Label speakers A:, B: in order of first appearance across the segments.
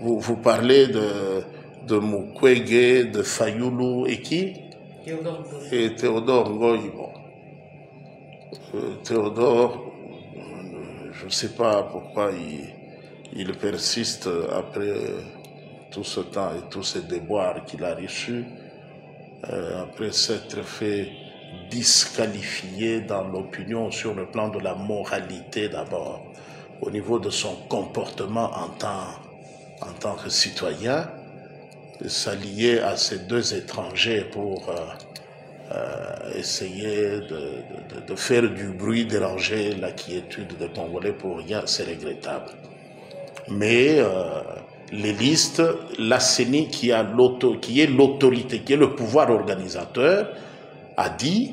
A: vous parlez de Mukwege, de Fayulu et qui? Et Théodore Ngoï. Bon. Théodore, je ne sais pas pourquoi il persiste après tout ce temps et tous ces déboires qu'il a reçus, après s'être fait disqualifié dans l'opinion sur le plan de la moralité d'abord, au niveau de son comportement en tant que citoyen, s'allier à ces deux étrangers pour essayer de faire du bruit, déranger la quiétude des Congolais pour rien, c'est regrettable. Mais les listes, la CENI qui est l'autorité, qui est le pouvoir organisateur, a dit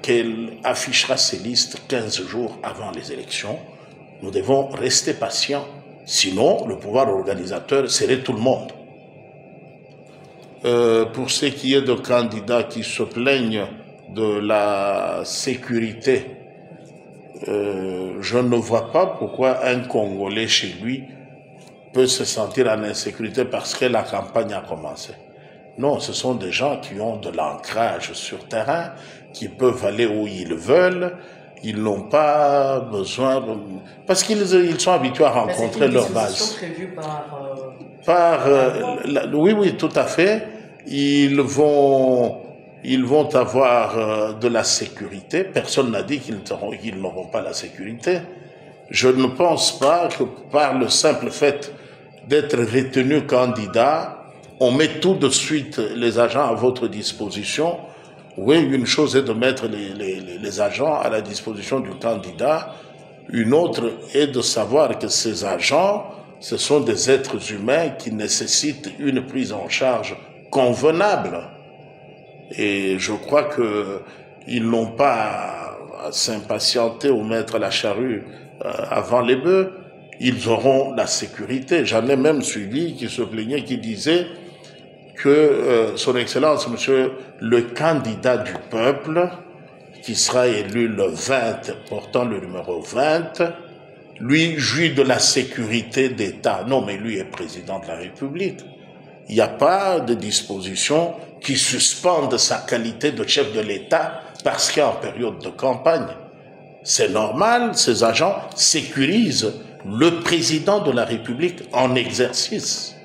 A: qu'elle affichera ces listes 15 jours avant les élections. Nous devons rester patients, sinon le pouvoir organisateur serait tout le monde. Pour ce qui est de candidats qui se plaignent de la sécurité, je ne vois pas pourquoi un Congolais chez lui peut se sentir en insécurité parce que la campagne a commencé. Non, ce sont des gens qui ont de l'ancrage sur terrain, qui peuvent aller où ils veulent. Ils n'ont pas besoin parce qu'ils sont habitués à rencontrer leur base. Oui, tout à fait. Ils vont avoir de la sécurité. Personne n'a dit qu'ils n'auront pas la sécurité. Je ne pense pas que par le simple fait d'être retenu candidat, on met tout de suite les agents à votre disposition. Oui, une chose est de mettre les agents à la disposition du candidat. Une autre est de savoir que ces agents, ce sont des êtres humains qui nécessitent une prise en charge convenable. Et je crois qu'ils n'ont pas à s'impatienter ou mettre la charrue avant les bœufs. Ils auront la sécurité. J'en ai même suivi qui se plaignait, qui disait que son Excellence, monsieur le candidat du peuple, qui sera élu le 20, portant le numéro 20, lui jouit de la sécurité d'État. Non, mais lui est président de la République. Il n'y a pas de disposition qui suspende sa qualité de chef de l'État parce qu'il est en période de campagne. C'est normal, ces agents sécurisent le président de la République en exercice.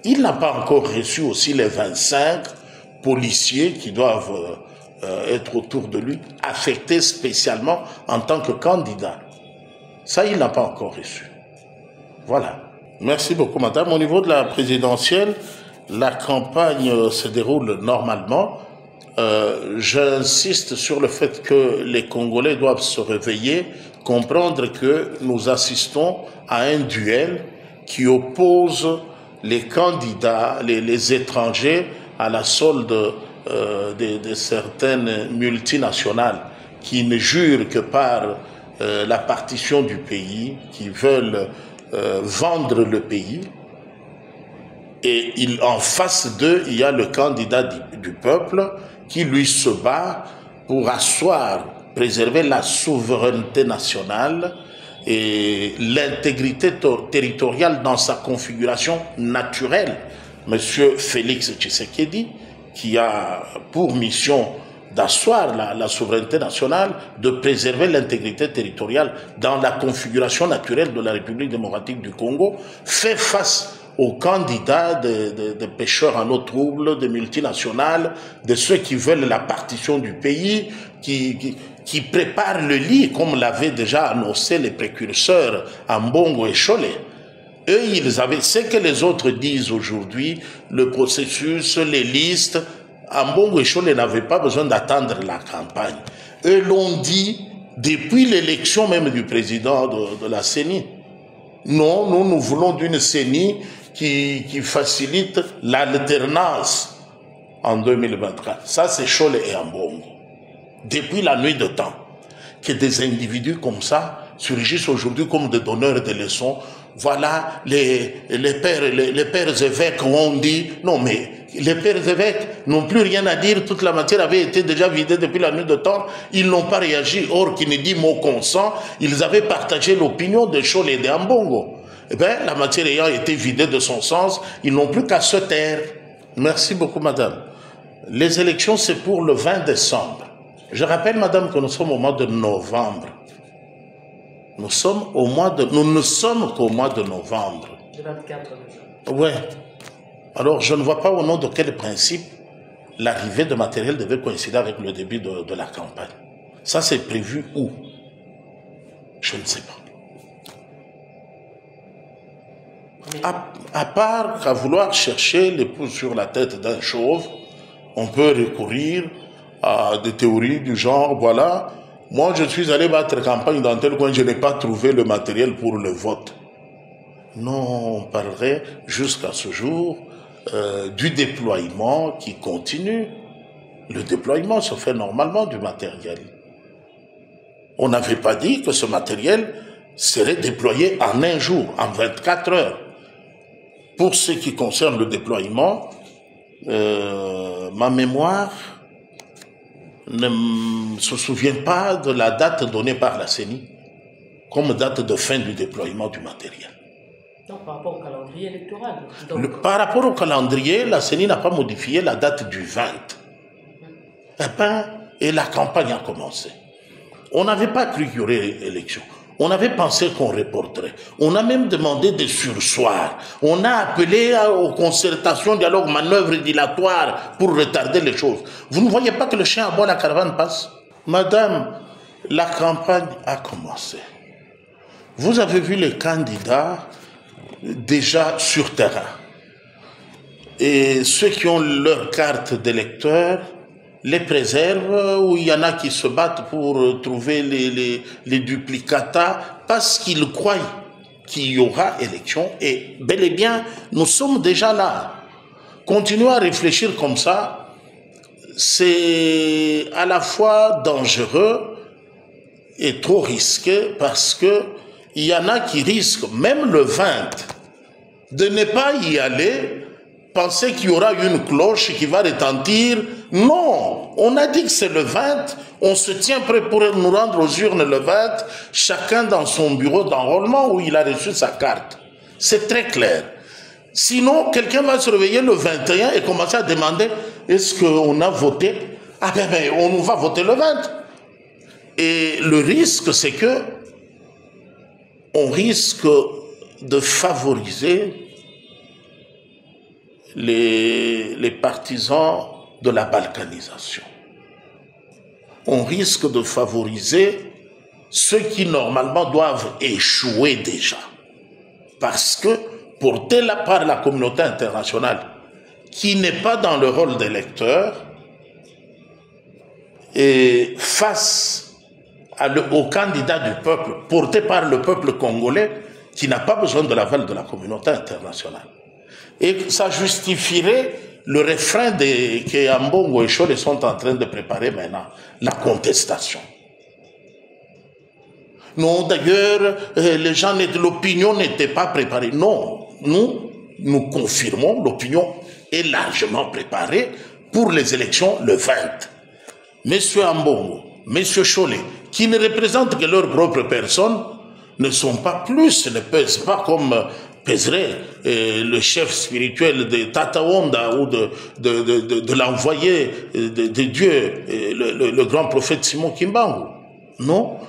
A: Il n'a pas encore reçu aussi les 25 policiers qui doivent être autour de lui, affectés spécialement en tant que candidat. Ça, il n'a pas encore reçu. Voilà. Merci beaucoup, madame. Au niveau de la présidentielle, la campagne se déroule normalement. J'insiste sur le fait que les Congolais doivent se réveiller, comprendre que nous assistons à un duel qui oppose les candidats, les étrangers à la solde de certaines multinationales qui ne jurent que par la partition du pays, qui veulent vendre le pays. Et en face d'eux, il y a le candidat du peuple qui lui se bat pour asseoir, préserver la souveraineté nationale et l'intégrité territoriale dans sa configuration naturelle. Monsieur Félix Tshisekedi, qui a pour mission d'asseoir la souveraineté nationale, de préserver l'intégrité territoriale dans la configuration naturelle de la République démocratique du Congo, fait face aux candidats de pêcheurs en eau trouble, des multinationales, de ceux qui veulent la partition du pays, qui préparent le lit, comme l'avaient déjà annoncé les précurseurs Ambongo et Cholet. Eux, ils avaient ce que les autres disent aujourd'hui, le processus, les listes. Ambongo et Cholet n'avaient pas besoin d'attendre la campagne. Eux l'ont dit depuis l'élection même du président de la CENI. Non, nous voulons d'une CENI qui facilite l'alternance en 2024. Ça, c'est Cholet et Ambongo. Depuis la nuit de temps, que des individus comme ça surgissent aujourd'hui comme des donneurs de leçons. Voilà, les pères évêques ont dit, non mais les pères évêques n'ont plus rien à dire, toute la matière avait été déjà vidée depuis la nuit de temps, ils n'ont pas réagi, or qui ne dit mot consent, ils avaient partagé l'opinion de Cholet et d'Ambongo. Eh bien, la matière ayant été vidée de son sens, ils n'ont plus qu'à se taire. Merci beaucoup, madame. Les élections, c'est pour le 20 décembre. Je rappelle, madame, que nous sommes au mois de novembre. Nous ne sommes qu'au mois de novembre.
B: Le 24 déjà.
A: Oui. Alors, je ne vois pas au nom de quel principe l'arrivée de matériel devait coïncider avec le début de la campagne. Ça, c'est prévu où? Je ne sais pas. À part qu'à vouloir chercher l'épouse sur la tête d'un chauve, on peut recourir à des théories du genre, voilà, moi je suis allé battre campagne dans tel coin, je n'ai pas trouvé le matériel pour le vote. Non, on parlerait jusqu'à ce jour du déploiement qui continue. Le déploiement se fait normalement du matériel. On n'avait pas dit que ce matériel serait déployé en un jour, en 24 heures. Pour ce qui concerne le déploiement, ma mémoire ne se souvient pas de la date donnée par la CENI comme date de fin du déploiement du matériel.
B: Donc, par rapport au calendrier électoral.
A: Par rapport au calendrier, la CENI n'a pas modifié la date du 20. Et la campagne a commencé. On n'avait pas cru qu'il y aurait élection. On avait pensé qu'on reporterait. On a même demandé des sursoirs. On a appelé aux concertations, dialogue, manœuvres dilatoires pour retarder les choses. Vous ne voyez pas que le chien aboie, la caravane passe? Madame, la campagne a commencé. Vous avez vu les candidats déjà sur terrain. Et ceux qui ont leur carte d'électeur les préservent, ou il y en a qui se battent pour trouver les duplicata parce qu'ils croient qu'il y aura élection. Et bel et bien, nous sommes déjà là. Continuer à réfléchir comme ça, c'est à la fois dangereux et trop risqué, parce que il y en a qui risquent, même le 20, de ne pas y aller, penser qu'il y aura une cloche qui va retentir. Non, on a dit que c'est le 20, on se tient prêt pour nous rendre aux urnes le 20, chacun dans son bureau d'enrôlement où il a reçu sa carte. C'est très clair. Sinon, quelqu'un va se réveiller le 21 et commencer à demander, est-ce qu'on a voté? Ah ben, on va voter le 20. Et le risque, c'est que on risque de favoriser les partisans de la balkanisation. On risque de favoriser ceux qui normalement doivent échouer déjà. Parce que, portés là par la communauté internationale, qui n'est pas dans le rôle d'électeur, et face au candidat du peuple, porté par le peuple congolais, qui n'a pas besoin de l'aval de la communauté internationale. Et ça justifierait le refrain que Ambongo et Chole sont en train de préparer maintenant, la contestation. Non, d'ailleurs, les gens de l'opinion n'étaient pas préparés. Non, nous confirmons, l'opinion est largement préparée pour les élections le 20. Monsieur Ambongo, Monsieur Chole, qui ne représentent que leur propre personne, ne sont pas plus, ne pèsent pas comme pèserait le chef spirituel de Tata Wanda ou de l'envoyé de Dieu, le grand prophète Simon Kimbangu. Non,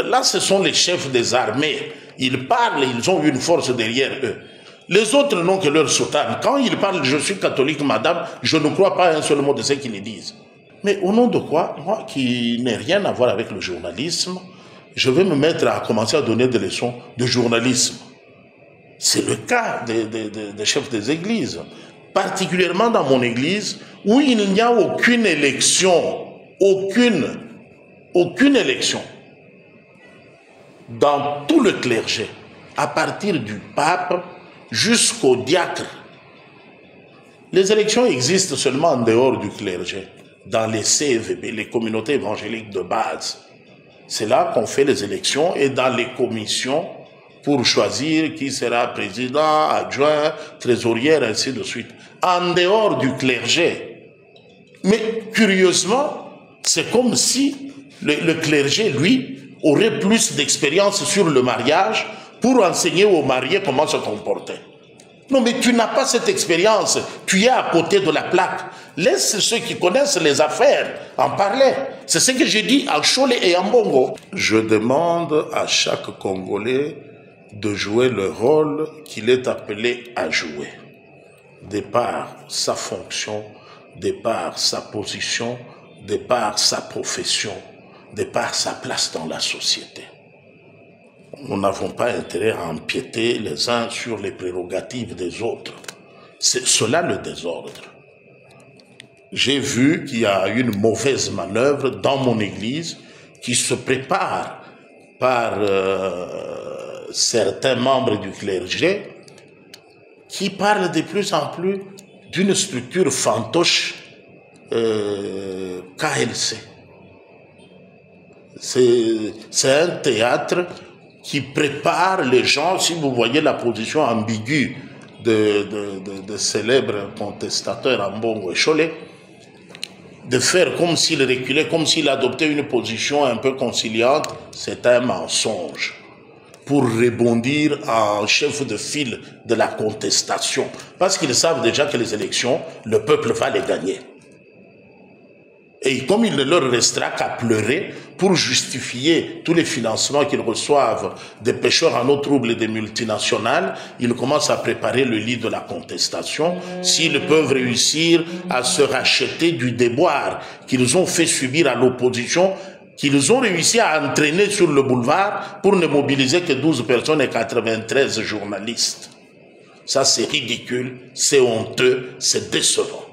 A: là ce sont les chefs des armées. Ils parlent, ils ont une force derrière eux. Les autres n'ont que leur soutane. Quand ils parlent, je suis catholique, madame, je ne crois pas un seul mot de ce qu'ils disent. Mais au nom de quoi, moi qui n'ai rien à voir avec le journalisme, je vais me mettre à commencer à donner des leçons de journalisme. C'est le cas des chefs des églises, particulièrement dans mon église, où il n'y a aucune élection, aucune élection, dans tout le clergé, à partir du pape jusqu'au diacre. Les élections existent seulement en dehors du clergé, dans les CVB, les communautés évangéliques de base. C'est là qu'on fait les élections, et dans les commissions pour choisir qui sera président, adjoint, trésorière, ainsi de suite. En dehors du clergé. Mais curieusement, c'est comme si le clergé, lui, aurait plus d'expérience sur le mariage pour enseigner aux mariés comment se comporter. Non, mais tu n'as pas cette expérience. Tu es à côté de la plaque. Laisse ceux qui connaissent les affaires en parler. C'est ce que j'ai dit à Cholet et en Bongo. Je demande à chaque Congolais de jouer le rôle qu'il est appelé à jouer. De par sa fonction, de par sa position, de par sa profession, de par sa place dans la société. Nous n'avons pas intérêt à empiéter les uns sur les prérogatives des autres. C'est cela le désordre. J'ai vu qu'il y a une mauvaise manœuvre dans mon église qui se prépare par certains membres du clergé qui parlent de plus en plus d'une structure fantoche KLC. C'est un théâtre qui prépare les gens, si vous voyez la position ambiguë de célèbres contestateurs en Bongo et Cholet, de faire comme s'il reculait, comme s'il adoptait une position un peu conciliante, c'est un mensonge. Pour rebondir en chef de file de la contestation. Parce qu'ils savent déjà que les élections, le peuple va les gagner. Et comme il ne leur restera qu'à pleurer pour justifier tous les financements qu'ils reçoivent des pêcheurs en eau trouble et des multinationales, ils commencent à préparer le lit de la contestation. S'ils peuvent réussir à se racheter du déboire qu'ils ont fait subir à l'opposition, qu'ils ont réussi à entraîner sur le boulevard pour ne mobiliser que 12 personnes et 93 journalistes. Ça, c'est ridicule, c'est honteux, c'est décevant.